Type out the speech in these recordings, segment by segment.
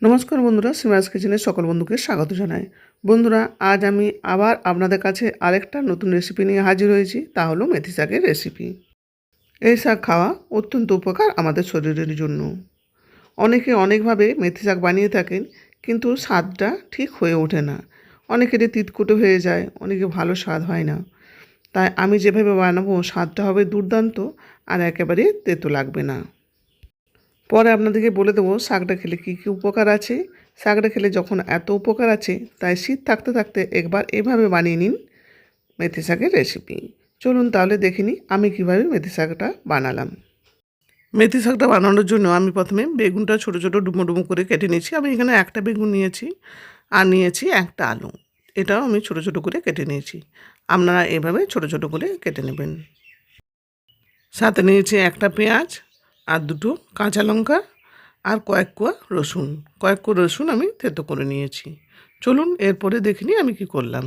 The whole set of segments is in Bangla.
নমস্কার বন্ধুরা, সীমাস কিচেনের সকল বন্ধুকে স্বাগত জানাই। বন্ধুরা, আজ আমি আবার আপনাদের কাছে আরেকটা নতুন রেসিপি নিয়ে হাজির হয়েছি। তা হলো মেথি শাকের রেসিপি। এই শাক খাওয়া অত্যন্ত উপকার আমাদের শরীরের জন্য। অনেকে অনেকভাবে মেথি শাক বানিয়ে থাকেন, কিন্তু স্বাদটা ঠিক হয়ে ওঠে না। অনেকেরই তিতকুটে হয়ে যায়, অনেকে ভালো স্বাদ হয় না। তাই আমি যেভাবে বানাবো স্বাদটা হবে দুর্দান্ত, আর একেবারে তেতো লাগবে না। পরে আপনাদেরকে বলে দেবো শাকটা খেলে কী কী উপকার আছে। শাকটা খেলে যখন এত উপকার আছে, তাই শীত থাকতে থাকতে একবার এভাবে বানিয়ে নিন মেথি শাকের রেসিপি। চলুন তাহলে দেখে নিই আমি কীভাবে মেথি শাকটা বানালাম। মেথি শাকটা বানানোর জন্য আমি প্রথমে বেগুনটা ছোটো ছোটো ডুমো ডুমো করে কেটে নিয়েছি। আমি এখানে একটা বেগুন নিয়েছি, আর নিয়েছি একটা আলু। এটাও আমি ছোটো ছোটো করে কেটে নিয়েছি। আপনারা এভাবে ছোটো ছোটো করে কেটে নেবেন। সাথে নিয়েছি একটা পেঁয়াজ, আর দুটো কাঁচা লঙ্কা, আর কয়েক কোয়া রসুন আমি থেতো করে নিয়েছি। চলুন এরপরে দেখে নিই আমি কী করলাম।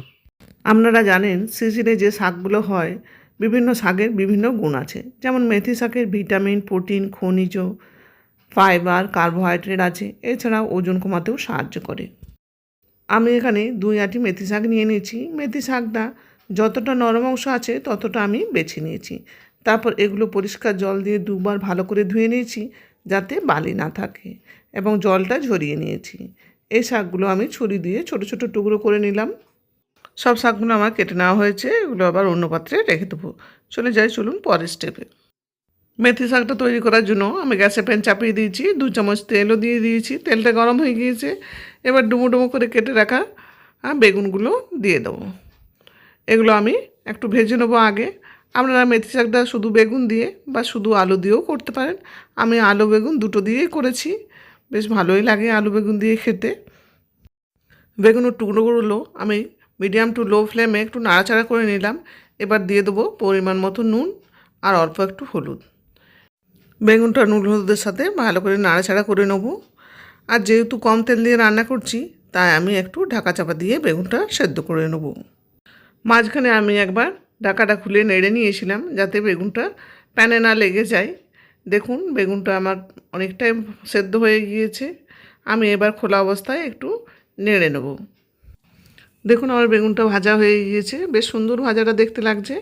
আপনারা জানেন সিজনে যে শাকগুলো হয়, বিভিন্ন শাকের বিভিন্ন গুণ আছে। যেমন মেথি শাকের ভিটামিন, প্রোটিন, খনিজ, ফাইবার, কার্বোহাইড্রেট আছে। এছাড়াও ওজন কমাতেও সাহায্য করে। আমি এখানে 2 আঁটি মেথি শাক নিয়ে নিয়েছি। মেথি শাকটা যতটা নরম অংশ আছে ততটা আমি বেছে নিয়েছি। তারপর এগুলো পরিষ্কার জল দিয়ে 2বার ভালো করে ধুয়ে নিয়েছি, যাতে বালি না থাকে, এবং জলটা ঝরিয়ে নিয়েছি। এই শাকগুলো আমি ছুরি দিয়ে ছোটো ছোটো টুকরো করে নিলাম। সব শাকগুলো আমার কেটে নেওয়া হয়েছে। এগুলো আবার অন্য পাত্রে রেখে দেবো। চলুন পরের স্টেপে। মেথি শাকটা তৈরি করার জন্য আমি গ্যাসে প্যান চাপিয়ে দিয়েছি, 2 চামচ তেলও দিয়ে দিয়েছি। তেলটা গরম হয়ে গিয়েছে। এবার ডুমো ডুমো করে কেটে রাখা বেগুনগুলো দিয়ে দেবো। এগুলো আমি একটু ভেজে নেবো আগে। আপনারা মেথি শাকটা শুধু বেগুন দিয়ে বা শুধু আলু দিয়েও করতে পারেন। আমি আলু বেগুন দুটো দিয়েই করেছি। বেশ ভালোই লাগে আলু বেগুন দিয়ে খেতে। বেগুনের টুকরোগুলো আমি মিডিয়াম টু লো ফ্লেমে একটু নাড়াচাড়া করে নিলাম। এবার দিয়ে দেবো পরিমাণ মতো নুন, আর অল্প একটু হলুদ। বেগুনটা নুন হলুদের সাথে ভালো করে নাড়াচাড়া করে নেবো। আর যেহেতু কম তেল দিয়ে রান্না করছি, তাই আমি একটু ঢাকা চাপা দিয়ে বেগুনটা সেদ্ধ করে নেব। মাঝখানে আমি একবার ঢাকাটা খুলে নেড়ে নিয়েছিলাম, যাতে বেগুনটা প্যানে না লেগে যায়। দেখুন বেগুনটা আমার অনেকটাই সেদ্ধ হয়ে গিয়েছে। আমি এবার খোলা অবস্থায় একটু নেড়ে নেব। দেখুন আমার বেগুনটা ভাজা হয়ে গিয়েছে, বেশ সুন্দর ভাজাটা দেখতে লাগছে।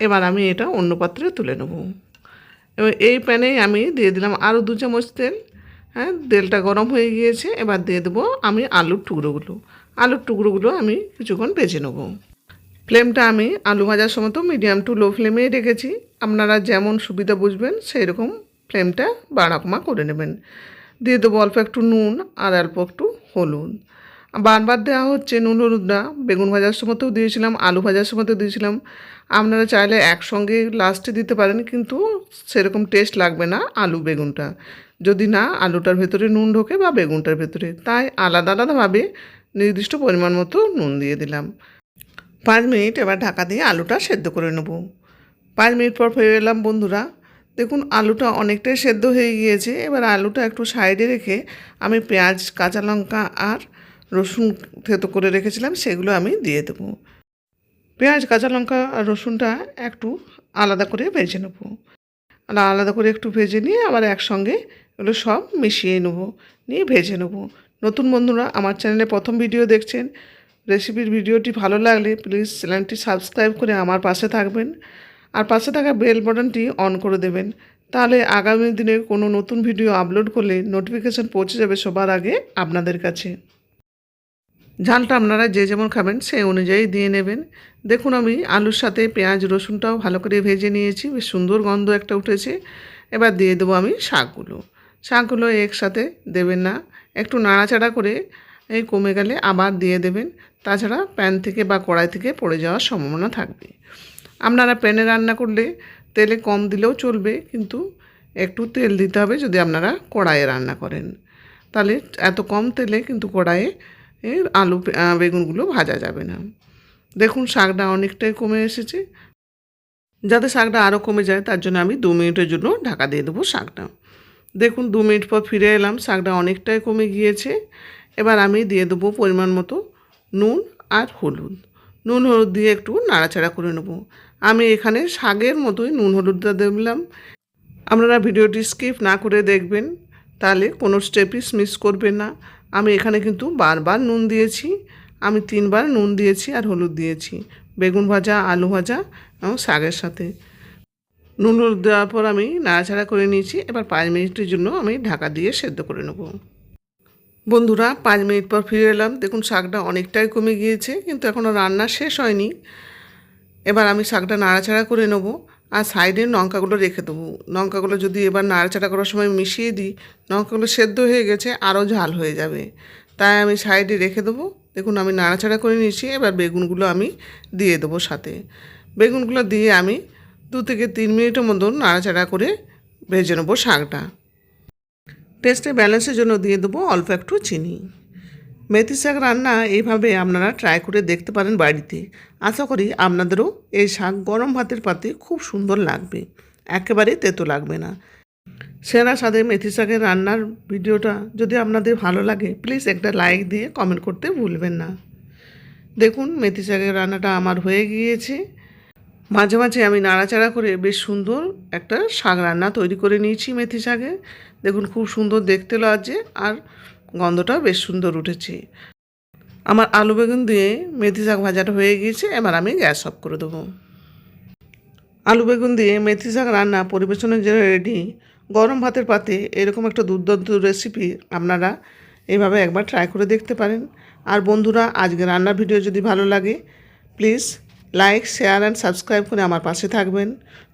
এবার আমি এটা অন্য পাত্রে তুলে নেব। এবার এই প্যানেই আমি দিয়ে দিলাম আরও 2 চামচ তেল। তেলটা গরম হয়ে গিয়েছে। এবার দিয়ে দেবো আমি আলুর টুকরোগুলো আমি কিছুক্ষণ ভেজে নেব। ফ্লেমটা আমি আলু ভাজার সময় তো মিডিয়াম টু লো ফ্লেমেই রেখেছি। আপনারা যেমন সুবিধা বুঝবেন সেই রকম ফ্লেমটা বাড়া কমা করে নেবেন। দিয়ে দেবো অল্প একটু নুন, আর অল্প একটু হলুদ। বারবার দেওয়া হচ্ছে নুন হলুদটা। বেগুন ভাজার সময়তেও দিয়েছিলাম, আলু ভাজার সময়তেও দিয়েছিলাম। আপনারা চাইলে একসঙ্গে লাস্টে দিতে পারেন, কিন্তু সেরকম টেস্ট লাগবে না আলু বেগুনটা, যদি না আলুটার ভেতরে নুন ঢোকে বা বেগুনটার ভেতরে। তাই আলাদা আলাদাভাবে নির্দিষ্ট পরিমাণ মতো নুন দিয়ে দিলাম। 5 মিনিট এবার ঢাকা দিয়ে আলুটা সেদ্ধ করে নেব। 5 মিনিট পর ফিরে এলাম বন্ধুরা। দেখুন আলুটা অনেকটাই সেদ্ধ হয়ে গিয়েছে। এবার আলুটা একটু সাইডে রেখে আমি পেঁয়াজ, কাঁচা লঙ্কা আর রসুন থেতো করে রেখেছিলাম, সেগুলো আমি দিয়ে দেবো। পেঁয়াজ, কাঁচা লঙ্কা আর রসুনটা একটু আলাদা করে ভেজে নেব। আলাদা করে একটু ভেজে নিয়ে আবার একসঙ্গে এগুলো সব মিশিয়ে নিয়ে ভেজে নেব। নতুন বন্ধুরা আমার চ্যানেলে প্রথম ভিডিও দেখছেন, রেসিপির ভিডিওটি ভালো লাগলে প্লিজ চ্যানেলটি সাবস্ক্রাইব করে আমার পাশে থাকবেন, আর পাশে থাকা বেল বাটনটি অন করে দেবেন। তাহলে আগামী দিনে কোনো নতুন ভিডিও আপলোড করলে নোটিফিকেশান পৌঁছে যাবে সবার আগে আপনাদের কাছে। ঝালটা আপনারা যে যেমন খাবেন সেই অনুযায়ী দিয়ে নেবেন। দেখুন আমি আলুর সাথে পেঁয়াজ রসুনটাও ভালো করে ভেজে নিয়েছি, বেশ সুন্দর গন্ধ একটা উঠেছে। এবার দিয়ে দেবো আমি শাকগুলো একসাথে দেবেন না, একটু নাড়াচাড়া করে এই কমে গেলে আবার দিয়ে দেবেন। তাছাড়া প্যান থেকে বা কড়াই থেকে পড়ে যাওয়ার সম্ভাবনা থাকবে। আপনারা প্যানে রান্না করলে তেলে কম দিলেও চলবে, কিন্তু একটু তেল দিতে হবে যদি আপনারা কড়াইয়ে রান্না করেন। তাহলে এত কম তেলে কিন্তু কড়াইয়ে আলু বেগুনগুলো ভাজা যাবে না। দেখুন শাকটা অনেকটাই কমে এসেছে। যাতে শাকটা আরও কমে যায় তার জন্য আমি 2 মিনিটের জন্য ঢাকা দিয়ে দেবো শাকটা। দেখুন 2 মিনিট পর ফিরে এলাম, শাকটা অনেকটাই কমে গিয়েছে। এবার আমি দিয়ে দেবো পরিমাণ মতো নুন আর হলুদ। নুন হলুদ দিয়ে একটু নাড়াচাড়া করে নেব। আমি এখানে শাকের মতোই নুন হলুদটা দিলাম। আপনারা ভিডিওটি স্কিপ না করে দেখবেন, তাহলে কোনো স্টেপই মিস করবেন না। আমি এখানে কিন্তু বারবার নুন দিয়েছি, আমি 3বার নুন দিয়েছি আর হলুদ দিয়েছি বেগুন ভাজা, আলু ভাজা এবং শাকের সাথে। নুন হলুদ দেওয়ার পর আমি নাড়াচাড়া করে নিয়েছি। এবার 5 মিনিটের জন্য আমি ঢাকা দিয়ে সেদ্ধ করে নেব। বন্ধুরা 5 মিনিট পর ফিরে এলাম। দেখুন শাকটা অনেকটাই কমে গিয়েছে, কিন্তু এখনও রান্না শেষ হয়নি। এবার আমি শাকটা নাড়াচাড়া করে নেব আর সাইডে লঙ্কাগুলো রেখে দেবো। লঙ্কাগুলো যদি এবার নাড়াচাড়া করার সময় মিশিয়ে দিই, লঙ্কাগুলো সেদ্ধ হয়ে গেছে, আরও ঝাল হয়ে যাবে, তাই আমি সাইডে রেখে দেবো। দেখুন আমি নাড়াচাড়া করে নিয়েছি। এবার বেগুনগুলো আমি দিয়ে দেবো সাথে। বেগুনগুলো দিয়ে আমি 2 থেকে 3 মিনিটের মতন নাড়াচাড়া করে ভেজে নেবো শাকটা। টেস্টে ব্যালেন্সের জন্য দিয়ে দেবো অল্প একটু চিনি। মেথি শাক রান্না এইভাবে আপনারা ট্রাই করে দেখতে পারেন বাড়িতে। আশা করি আপনাদেরও এই শাক গরম ভাতের পাতে খুব সুন্দর লাগবে, একেবারেই তেতো লাগবে না। সেরা স্বাদে মেথি শাকের রান্নার ভিডিওটা যদি আপনাদের ভালো লাগে, প্লিজ একটা লাইক দিয়ে কমেন্ট করতে ভুলবেন না। দেখুন মেথি শাকের রান্নাটা আমার হয়ে গিয়েছে। মাঝে মাঝে আমি নাড়াচাড়া করে বেশ সুন্দর একটা শাক রান্না তৈরি করে নিয়েছি মেথি শাকে। দেখুন খুব সুন্দর দেখতে লাগছে আর গন্ধটাও বেশ সুন্দর উঠেছে। আমার আলু বেগুন দিয়ে মেথি শাক ভাজাটা হয়ে গিয়েছে। এবার আমি গ্যাস অফ করে দেবো। আলু বেগুন দিয়ে মেথি শাক রান্না পরিবেশনের জন্য রেডি। গরম ভাতের পাতে এরকম একটা দুর্দান্ত রেসিপি আপনারা এইভাবে একবার ট্রাই করে দেখতে পারেন। আর বন্ধুরা, আজকে রান্নার ভিডিও যদি ভালো লাগে, please like, share and subscribe করে আমার পাশে থাকবেন।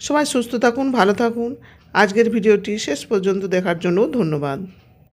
সবাই সুস্থ থাকুন, ভালো থাকুন। আজকের ভিডিওটি শেষ পর্যন্ত দেখার জন্য ধন্যবাদ।